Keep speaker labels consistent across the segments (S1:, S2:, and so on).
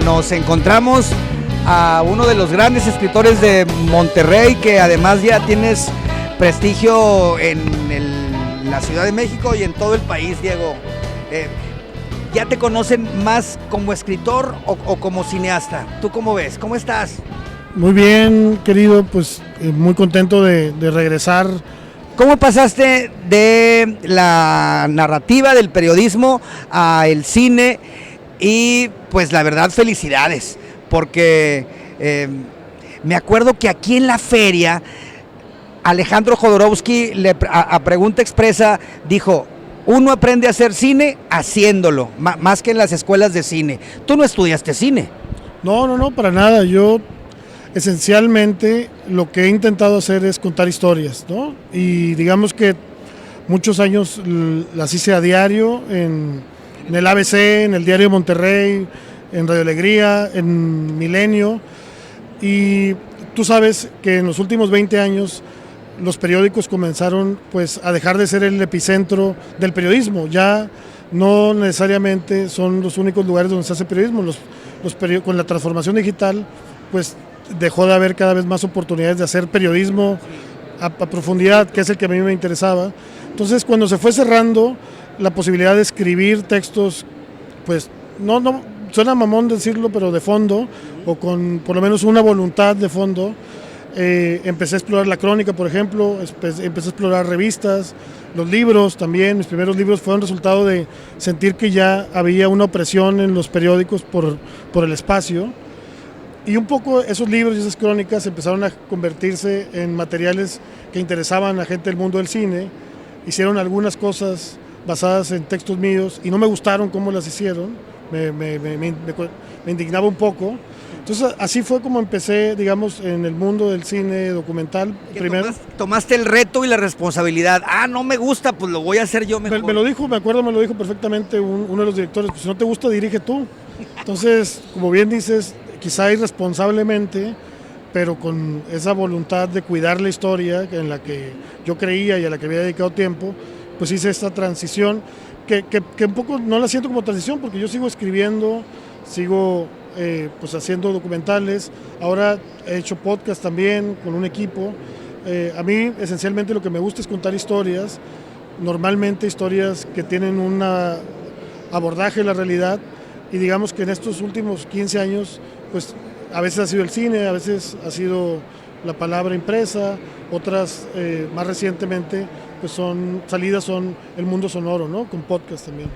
S1: nos encontramos a uno de los grandes escritores de Monterrey, que además ya tienes prestigio en la Ciudad de México y en todo el país, Diego. ¿Ya te conocen más como escritor o como cineasta? ¿Tú cómo ves? ¿Cómo estás?
S2: Muy bien, querido, pues muy contento de regresar.
S1: ¿Cómo pasaste de la narrativa del periodismo al cine? Y pues la verdad, felicidades, porque me acuerdo que aquí en la feria Alejandro Jodorowsky a pregunta expresa dijo: uno aprende a hacer cine haciéndolo, más que en las escuelas de cine. ¿Tú no estudiaste cine?
S2: No, para nada. Yo esencialmente lo que he intentado hacer es contar historias, ¿no? Y digamos que muchos años las hice a diario en el ABC, en el Diario de Monterrey, en Radio Alegría, en Milenio. Y tú sabes que en los últimos 20 años los periódicos comenzaron pues a dejar de ser el epicentro del periodismo. Ya no necesariamente son los únicos lugares donde se hace periodismo. Con la transformación digital pues dejó de haber cada vez más oportunidades de hacer periodismo a profundidad, que es el que a mí me interesaba. Entonces, cuando se fue cerrando la posibilidad de escribir textos, pues no suena mamón decirlo, pero de fondo, o con por lo menos una voluntad de fondo, empecé a explorar la crónica, por ejemplo, empecé a explorar revistas, los libros también. Mis primeros libros fueron resultado de sentir que ya había una opresión en los periódicos por el espacio. Y un poco esos libros y esas crónicas empezaron a convertirse en materiales que interesaban a gente del mundo del cine. Hicieron algunas cosas basadas en textos míos y no me gustaron cómo las hicieron, me indignaba un poco. Entonces así fue como empecé, digamos, en el mundo del cine documental. Primero
S1: tomaste el reto y la responsabilidad. No me gusta, pues lo voy a hacer yo mejor.
S2: Me lo dijo perfectamente uno de los directores: pues si no te gusta, dirige tú. Entonces, como bien dices, quizá irresponsablemente, pero con esa voluntad de cuidar la historia en la que yo creía y a la que había dedicado tiempo, pues hice esta transición, que un poco no la siento como transición, porque yo sigo escribiendo, sigo pues haciendo documentales, ahora he hecho podcast también con un equipo. A mí esencialmente lo que me gusta es contar historias, normalmente historias que tienen un abordaje de la realidad, y digamos que en estos últimos 15 años, pues a veces ha sido el cine, a veces ha sido la palabra impresa, otras más recientemente pues son el mundo sonoro, ¿no? Con podcast también.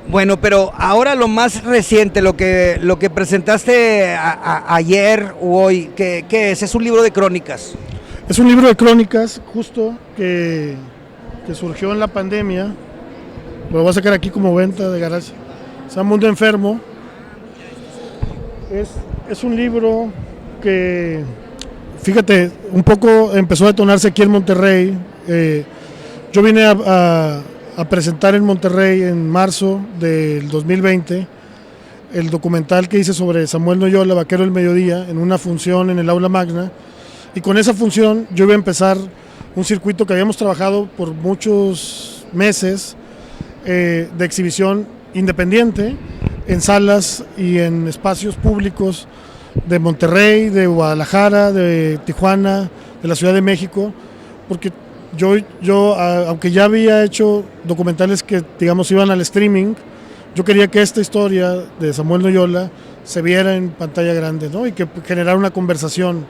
S1: Bueno, pero ahora lo más reciente, lo que presentaste ayer o hoy, ¿qué es? ¿Es un libro de crónicas?
S2: Es un libro de crónicas justo que surgió en la pandemia. Lo voy a sacar aquí como venta de garage. Se llama Mundo Enfermo. Es un libro que, fíjate, un poco empezó a detonarse aquí en Monterrey. Yo vine a presentar en Monterrey en marzo del 2020 el documental que hice sobre Samuel Noyola, Vaquero del Mediodía, en una función en el Aula Magna. Y con esa función yo iba a empezar un circuito que habíamos trabajado por muchos meses de exhibición independiente en salas y en espacios públicos de Monterrey, de Guadalajara, de Tijuana, de la Ciudad de México, porque yo aunque ya había hecho documentales que, digamos, iban al streaming, yo quería que esta historia de Samuel Noyola se viera en pantalla grande, ¿no? Y que generara una conversación.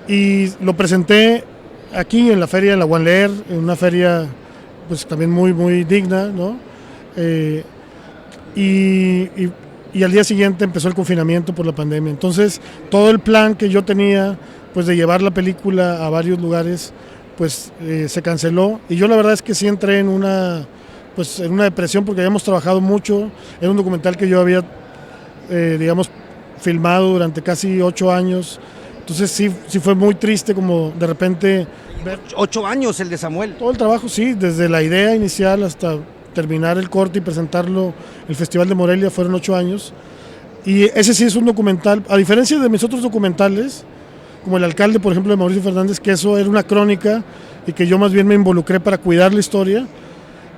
S2: Y lo presenté aquí en la feria de la One Leer, en una feria pues también muy, muy digna, ¿no? Y al día siguiente empezó el confinamiento por la pandemia. Entonces todo el plan que yo tenía pues de llevar la película a varios lugares pues se canceló, y yo la verdad es que sí entré en una depresión, porque habíamos trabajado mucho. Era un documental que yo había digamos filmado durante casi 8 años. Entonces sí fue muy triste como de repente ver
S1: 8 años el de Samuel.
S2: Todo el trabajo, sí, desde la idea inicial hasta terminar el corte y presentarlo el Festival de Morelia, fueron 8 años. Y ese sí es un documental, a diferencia de mis otros documentales, como El Alcalde, por ejemplo, de Mauricio Fernández, que eso era una crónica y que yo más bien me involucré para cuidar la historia.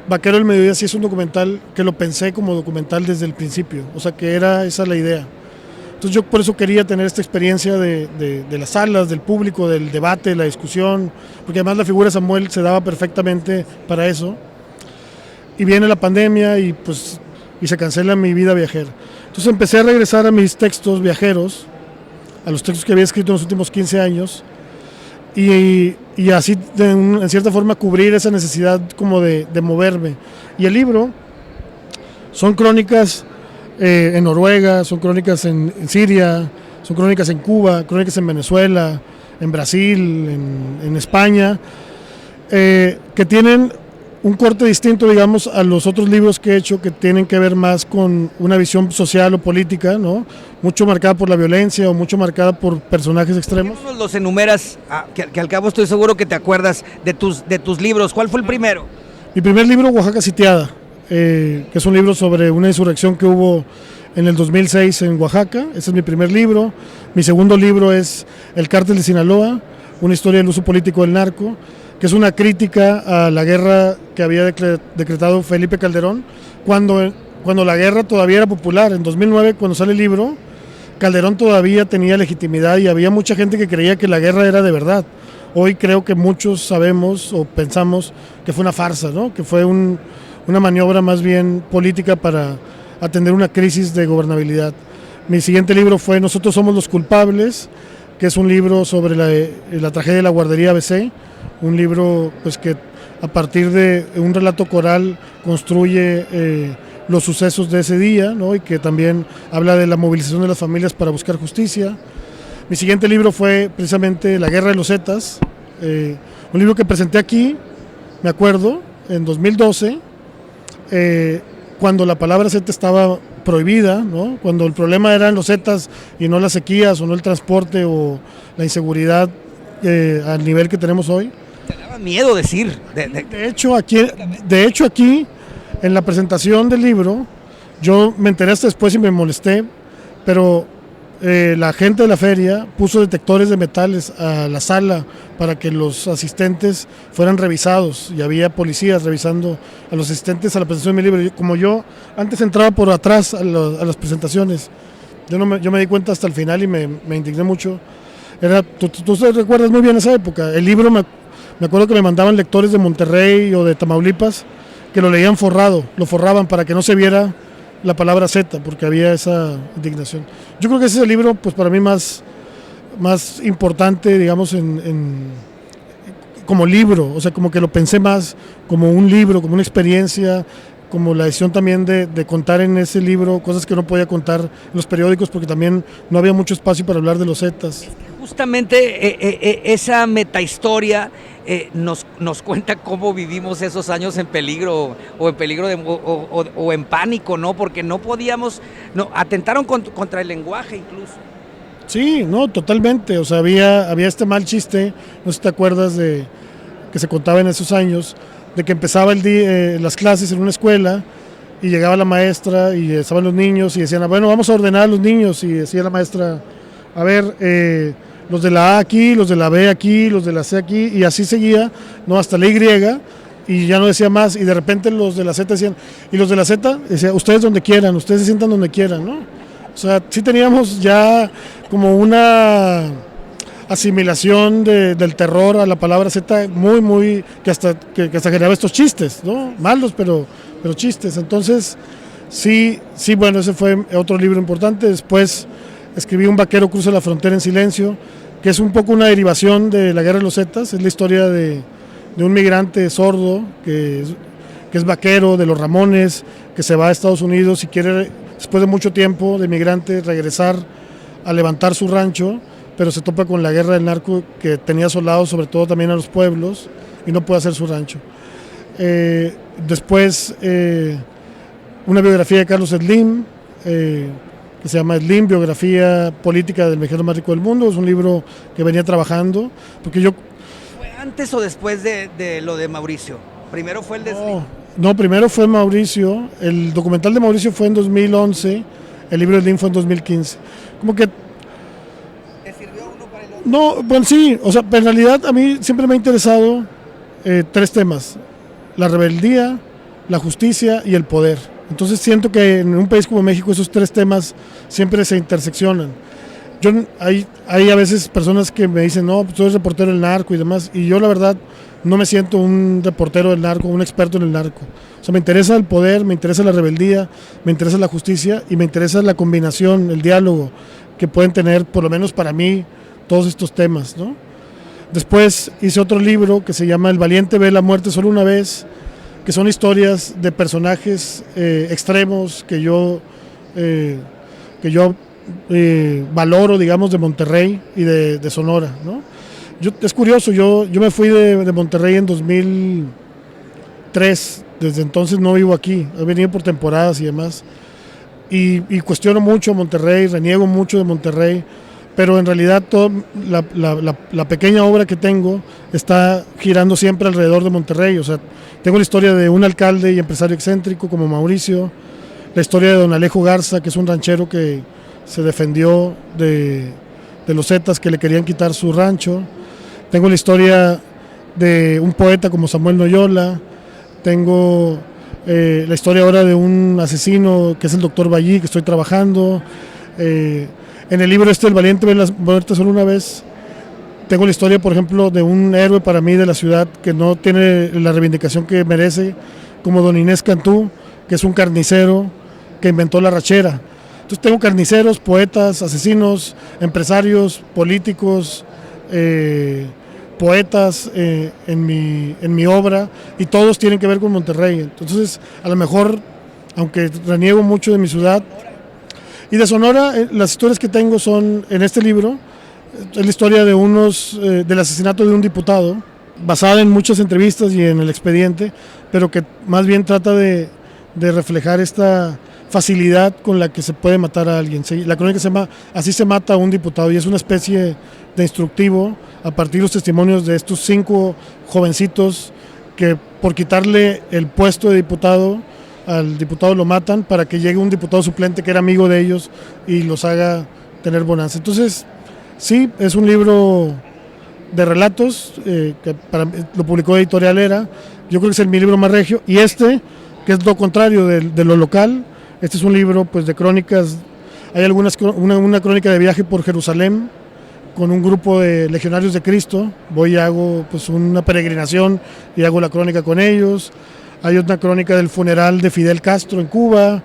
S2: Vaquero del Mediodía sí es un documental que lo pensé como documental desde el principio, o sea que era esa la idea. Entonces yo por eso quería tener esta experiencia de las salas, del público, del debate, la discusión, porque además la figura de Samuel se daba perfectamente para eso. Y viene la pandemia y se cancela mi vida viajera. Entonces empecé a regresar a mis textos viajeros, a los textos que había escrito en los últimos 15 años, y así en cierta forma cubrir esa necesidad como de moverme. Y el libro son crónicas en Noruega, son crónicas en Siria, son crónicas en Cuba, crónicas en Venezuela, en Brasil, en España, que tienen un corte distinto, digamos, a los otros libros que he hecho, que tienen que ver más con una visión social o política, ¿no? Mucho marcada por la violencia o mucho marcada por personajes extremos.
S1: ¿Por qué no nos los enumeras, que al cabo estoy seguro que te acuerdas de tus libros? ¿Cuál fue el primero?
S2: Mi primer libro, Oaxaca Sitiada, que es un libro sobre una insurrección que hubo en el 2006 en Oaxaca. Ese es mi primer libro. Mi segundo libro es El Cártel de Sinaloa, una historia del uso político del narco, que es una crítica a la guerra que había decretado Felipe Calderón, cuando la guerra todavía era popular. En 2009, cuando sale el libro, Calderón todavía tenía legitimidad y había mucha gente que creía que la guerra era de verdad. Hoy creo que muchos sabemos o pensamos que fue una farsa, ¿no? Que fue una maniobra más bien política para atender una crisis de gobernabilidad. Mi siguiente libro fue Nosotros somos los culpables, que es un libro sobre la tragedia de la guardería ABC, un libro pues que a partir de un relato coral construye los sucesos de ese día, ¿no? Y que también habla de la movilización de las familias para buscar justicia. Mi siguiente libro fue precisamente La Guerra de los Zetas, un libro que presenté aquí, me acuerdo, en 2012, cuando la palabra Zeta estaba prohibida, ¿no? Cuando el problema eran los Zetas y no las sequías o no el transporte o la inseguridad al nivel que tenemos hoy.
S1: Te daba miedo decir.
S2: De hecho, aquí, en la presentación del libro, yo me enteré hasta después y me molesté, pero la gente de la feria puso detectores de metales a la sala para que los asistentes fueran revisados, y había policías revisando a los asistentes a la presentación de mi libro. Como yo antes entraba por atrás a las presentaciones, yo me di cuenta hasta el final y me indigné mucho. Tú recuerdas muy bien esa época. El libro me acuerdo que me mandaban lectores de Monterrey o de Tamaulipas que lo leían forrado, lo forraban para que no se viera la palabra Z, porque había esa indignación. Yo creo que ese es el libro, pues para mí más importante, digamos, como libro, o sea, como que lo pensé más como un libro, como una experiencia, como la decisión también de contar en ese libro cosas que no podía contar en los periódicos, porque también no había mucho espacio para hablar de los Zetas.
S1: Justamente esa metahistoria nos cuenta cómo vivimos esos años en peligro o en peligro o en pánico, ¿no? Porque no podíamos, atentaron contra el lenguaje incluso.
S2: Sí, no, totalmente. O sea, había este mal chiste, no sé si te acuerdas de que se contaba en esos años, de que empezaba las clases en una escuela y llegaba la maestra y estaban los niños y decían, bueno, vamos a ordenar a los niños, y decía la maestra, a ver, los de la A aquí, los de la B aquí, los de la C aquí, y así seguía, ¿no? Hasta la Y, y ya no decía más, y de repente los de la Z decían, y los de la Z decían, ustedes donde quieran, ustedes se sientan donde quieran, ¿no? O sea, sí teníamos ya como una asimilación del terror a la palabra Z muy, que hasta generaba estos chistes, ¿no? Malos, pero chistes. Entonces, sí, bueno, ese fue otro libro importante. Después escribí Un vaquero cruza la frontera en silencio, que es un poco una derivación de La Guerra de los Zetas. Es la historia de un migrante sordo que es vaquero de los Ramones, que se va a Estados Unidos y quiere, después de mucho tiempo de migrante, regresar a levantar su rancho, pero se topa con la guerra del narco que tenía asolados sobre todo también a los pueblos y no puede hacer su rancho. Después una biografía de Carlos Slim, que se llama Slim, biografía política del mexicano más rico del mundo. Es un libro que venía trabajando, porque yo...
S1: ¿Fue antes o después de lo de Mauricio? Primero fue el de Slim.
S2: No, primero fue Mauricio. El documental de Mauricio fue en 2011, el libro de Slim fue en 2015. Como que...
S1: ¿Te sirvió uno para el otro?
S2: No, bueno, sí, o sea, en realidad a mí siempre me ha interesado tres temas: la rebeldía, la justicia y el poder. Entonces siento que en un país como México esos tres temas siempre se interseccionan. Hay a veces personas que me dicen, no, pues tú eres reportero del narco y demás, y yo la verdad no me siento un reportero del narco, un experto en el narco. O sea, me interesa el poder, me interesa la rebeldía, me interesa la justicia y me interesa la combinación, el diálogo que pueden tener, por lo menos para mí, todos estos temas, ¿no? Después hice otro libro que se llama El valiente ve la muerte solo una vez, que son historias de personajes extremos que yo valoro, digamos, de Monterrey y de Sonora, ¿no? Es curioso, yo me fui de Monterrey en 2003, desde entonces no vivo aquí, he venido por temporadas y demás, y cuestiono mucho Monterrey, reniego mucho de Monterrey, pero en realidad toda la pequeña obra que tengo está girando siempre alrededor de Monterrey. O sea, tengo la historia de un alcalde y empresario excéntrico como Mauricio, la historia de don Alejo Garza, que es un ranchero que se defendió de los zetas que le querían quitar su rancho. Tengo la historia de un poeta como Samuel Noyola. Tengo la historia ahora de un asesino que es el doctor Ballí, que estoy trabajando. En el libro El valiente ve la muerte solo una vez, tengo la historia, por ejemplo, de un héroe para mí de la ciudad que no tiene la reivindicación que merece, como don Inés Cantú, que es un carnicero que inventó la rachera. Entonces tengo carniceros, poetas, asesinos, empresarios, políticos, poetas en mi obra, y todos tienen que ver con Monterrey. Entonces, a lo mejor, aunque reniego mucho de mi ciudad, y de Sonora, las historias que tengo son, en este libro, es la historia de del asesinato de un diputado, basada en muchas entrevistas y en el expediente, pero que más bien trata de reflejar esta facilidad con la que se puede matar a alguien. La crónica se llama Así se mata a un diputado, y es una especie de instructivo a partir de los testimonios de estos 5 jovencitos que por quitarle el puesto de diputado al diputado lo matan para que llegue un diputado suplente que era amigo de ellos y los haga tener bonanza. Entonces, sí, es un libro de relatos que lo publicó Editorial Era. Yo creo que es mi libro más regio, y que es lo contrario de lo local. Este es un libro, pues, de crónicas. Hay una crónica de viaje por Jerusalén con un grupo de legionarios de Cristo. Voy y hago, pues, una peregrinación y hago la crónica con ellos. Hay una crónica del funeral de Fidel Castro en Cuba.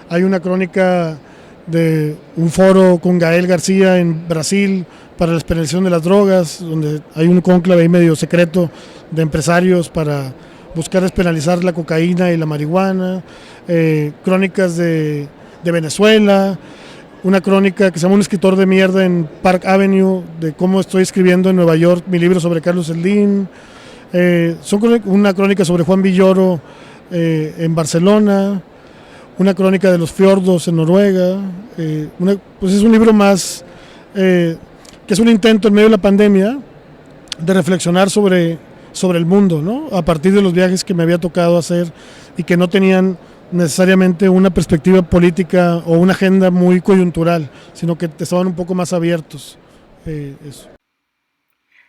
S2: Hay una crónica de un foro con Gael García en Brasil para la despenalización de las drogas, donde hay un cónclave ahí medio secreto de empresarios para buscar despenalizar la cocaína y la marihuana. Crónicas de Venezuela. Una crónica que se llama Un escritor de mierda en Park Avenue, de cómo estoy escribiendo en Nueva York mi libro sobre Carlos Slim. Una crónica sobre Juan Villoro en Barcelona, una crónica de los fiordos en Noruega. Pues es un libro más que es un intento en medio de la pandemia de reflexionar sobre el mundo, ¿no? A partir de los viajes que me había tocado hacer y que no tenían necesariamente una perspectiva política o una agenda muy coyuntural, sino que estaban un poco más abiertos. Eso.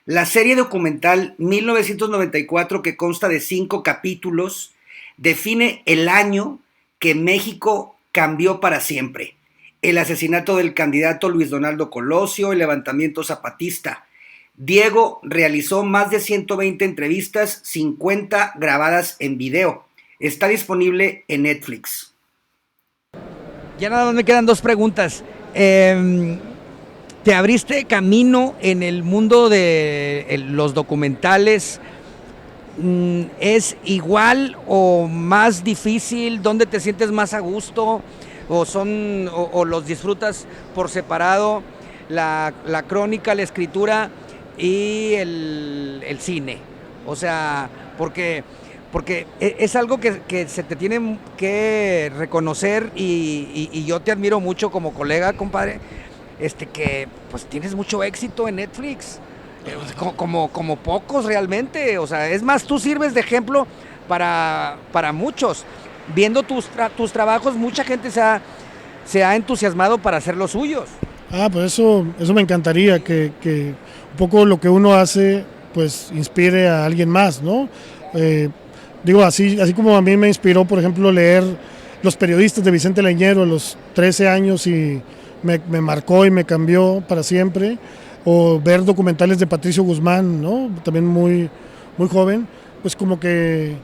S1: La serie documental 1994, que consta de 5 capítulos, define el año que México cambió para siempre. El asesinato del candidato Luis Donaldo Colosio, el levantamiento zapatista. Diego realizó más de 120 entrevistas, 50 grabadas en video. Está disponible en Netflix. Ya nada más me quedan 2 preguntas. ¿Te abriste camino en el mundo de los documentales? ¿Es igual o más difícil? ¿Dónde te sientes más a gusto? ¿O los disfrutas por separado? La crónica, la escritura y el cine. O sea, porque es algo que se te tiene que reconocer, y yo te admiro mucho como colega, compadre, que pues tienes mucho éxito en Netflix, como pocos realmente. O sea, es más, tú sirves de ejemplo para muchos. Viendo tus trabajos, mucha gente se ha entusiasmado para hacer los suyos.
S2: Pues eso me encantaría, que un poco lo que uno hace pues inspire a alguien más, ¿no? Digo, así como a mí me inspiró, por ejemplo, leer Los periodistas de Vicente Leñero a los 13 años y me marcó y me cambió para siempre, o ver documentales de Patricio Guzmán, ¿no? También muy, muy joven, pues como que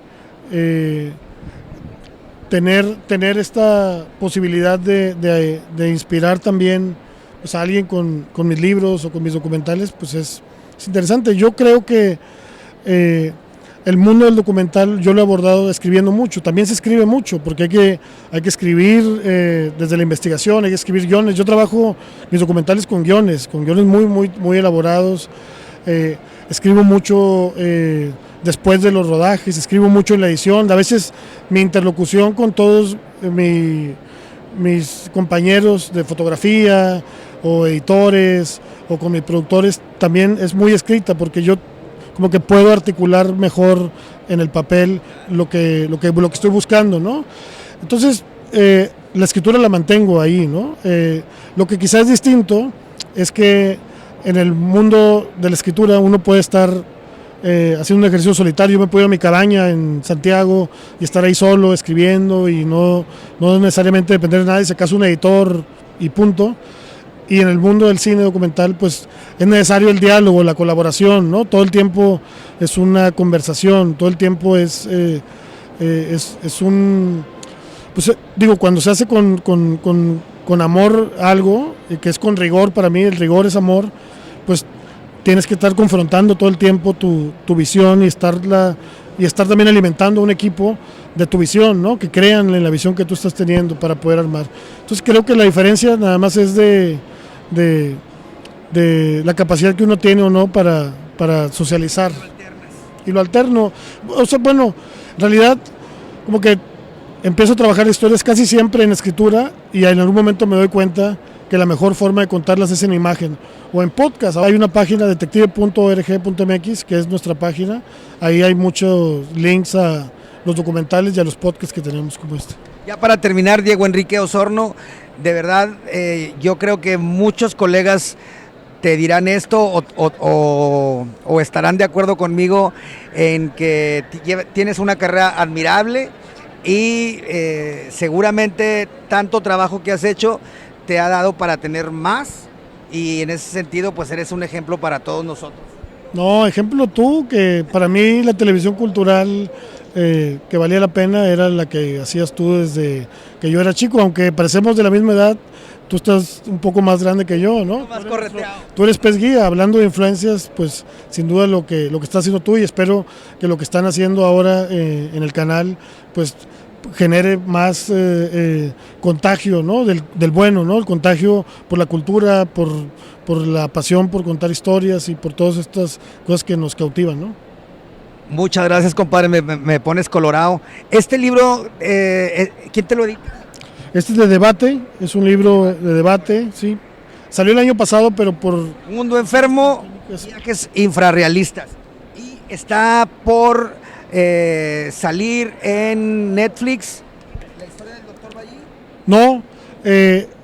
S2: tener esta posibilidad de inspirar también, pues, a alguien con mis libros o con mis documentales, pues es interesante. Yo creo que el mundo del documental yo lo he abordado escribiendo mucho. También se escribe mucho porque hay que escribir desde la investigación, hay que escribir guiones. Yo trabajo mis documentales con guiones muy, muy, muy elaborados. Escribo mucho después de los rodajes, escribo mucho en la edición. A veces mi interlocución con todos mis compañeros de fotografía o editores o con mis productores también es muy escrita, porque yo como que puedo articular mejor en el papel lo que estoy buscando, ¿no? Entonces, la escritura la mantengo ahí, ¿no? Lo que quizás es distinto es que en el mundo de la escritura uno puede estar haciendo un ejercicio solitario. Yo me puedo ir a mi cabaña en Santiago y estar ahí solo escribiendo y no necesariamente depender de nadie, si acaso un editor y punto. Y en el mundo del cine documental, pues es necesario el diálogo, la colaboración, ¿no? Todo el tiempo es una conversación, todo el tiempo es un... Pues digo, cuando se hace con amor algo, que es con rigor, para mí el rigor es amor, pues tienes que estar confrontando todo el tiempo tu visión y estar también alimentando un equipo de tu visión, ¿no? Que crean en la visión que tú estás teniendo para poder armar. Entonces creo que la diferencia nada más es de la capacidad que uno tiene o no para socializar. Y lo alterno. O sea, bueno, en realidad como que empiezo a trabajar historias casi siempre en escritura y en algún momento me doy cuenta que la mejor forma de contarlas es en imagen o en podcast. Hay una página, detective.org.mx, que es nuestra página. Ahí hay muchos links a los documentales y a los podcasts que tenemos como este.
S1: Ya para terminar, Diego Enrique Osorno, de verdad, yo creo que muchos colegas te dirán esto o estarán de acuerdo conmigo en que tienes una carrera admirable y seguramente tanto trabajo que has hecho te ha dado para tener más, y en ese sentido pues eres un ejemplo para todos nosotros.
S2: No, ejemplo tú, que para mí la televisión cultural que valía la pena era la que hacías tú desde que yo era chico, aunque parecemos de la misma edad. Tú estás un poco más grande que yo, ¿no?
S1: Más correteado.
S2: Tú eres pez guía. Hablando de influencias, pues sin duda lo que estás haciendo tú, y espero que lo que están haciendo ahora en el canal pues genere más contagio, ¿no? del bueno, ¿no? El contagio por la cultura, por la pasión por contar historias y por todas estas cosas que nos cautivan, ¿no?
S1: Muchas gracias, compadre, me pones colorado. Este libro, ¿quién te lo edita?
S2: Este es de debate, es un libro de debate, sí. Salió el año pasado, pero por...
S1: Mundo enfermo, viajes infrarrealistas. Y está por salir en Netflix. ¿La historia del Dr. Ballí?
S2: No,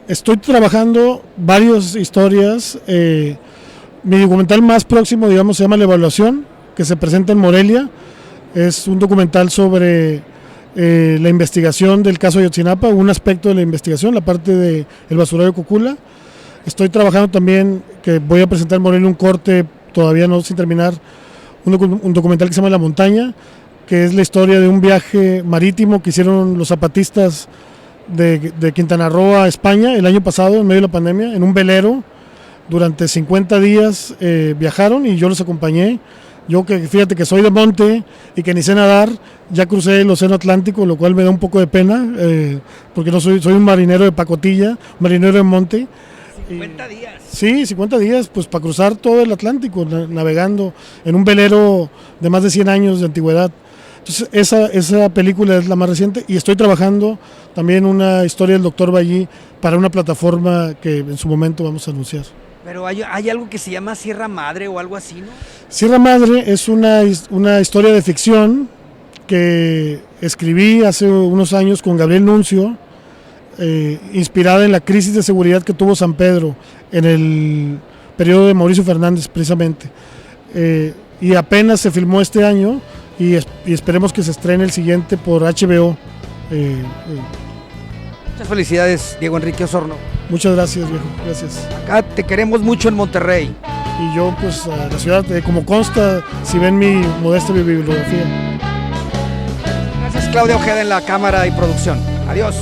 S2: estoy trabajando varias historias. Mi documental más próximo, digamos, se llama La Evaluación, que se presenta en Morelia. Es un documental sobre la investigación del caso Ayotzinapa, un aspecto de la investigación, la parte del basurero de Cocula. Estoy trabajando también, que voy a presentar en Morelia un corte, todavía no sin terminar, un documental que se llama La Montaña, que es la historia de un viaje marítimo que hicieron los zapatistas de Quintana Roo a España el año pasado, en medio de la pandemia, en un velero. Durante 50 días viajaron y yo los acompañé. Yo, que fíjate que soy de monte y que ni sé nadar, ya crucé el océano Atlántico, lo cual me da un poco de pena, porque no soy un marinero de pacotilla, marinero de monte.
S1: 50 días.
S2: Sí, 50 días, pues para cruzar todo el Atlántico, navegando en un velero de más de 100 años de antigüedad. Entonces esa película es la más reciente, y estoy trabajando también una historia del Dr. Ballí para una plataforma que en su momento vamos a anunciar.
S1: Pero hay algo que se llama Sierra Madre o algo así, ¿no?
S2: Sierra Madre es una historia de ficción que escribí hace unos años con Gabriel Nuncio, inspirada en la crisis de seguridad que tuvo San Pedro en el periodo de Mauricio Fernández, precisamente. Y apenas se filmó este año, y esperemos que se estrene el siguiente por HBO.
S1: Muchas felicidades, Diego Enrique Osorno.
S2: Muchas gracias, viejo, gracias.
S1: Acá te queremos mucho en Monterrey.
S2: Y yo, pues, a la ciudad, como consta, si ven mi modesta bibliografía.
S1: Gracias, Claudia Ojeda, en la cámara y producción. Adiós.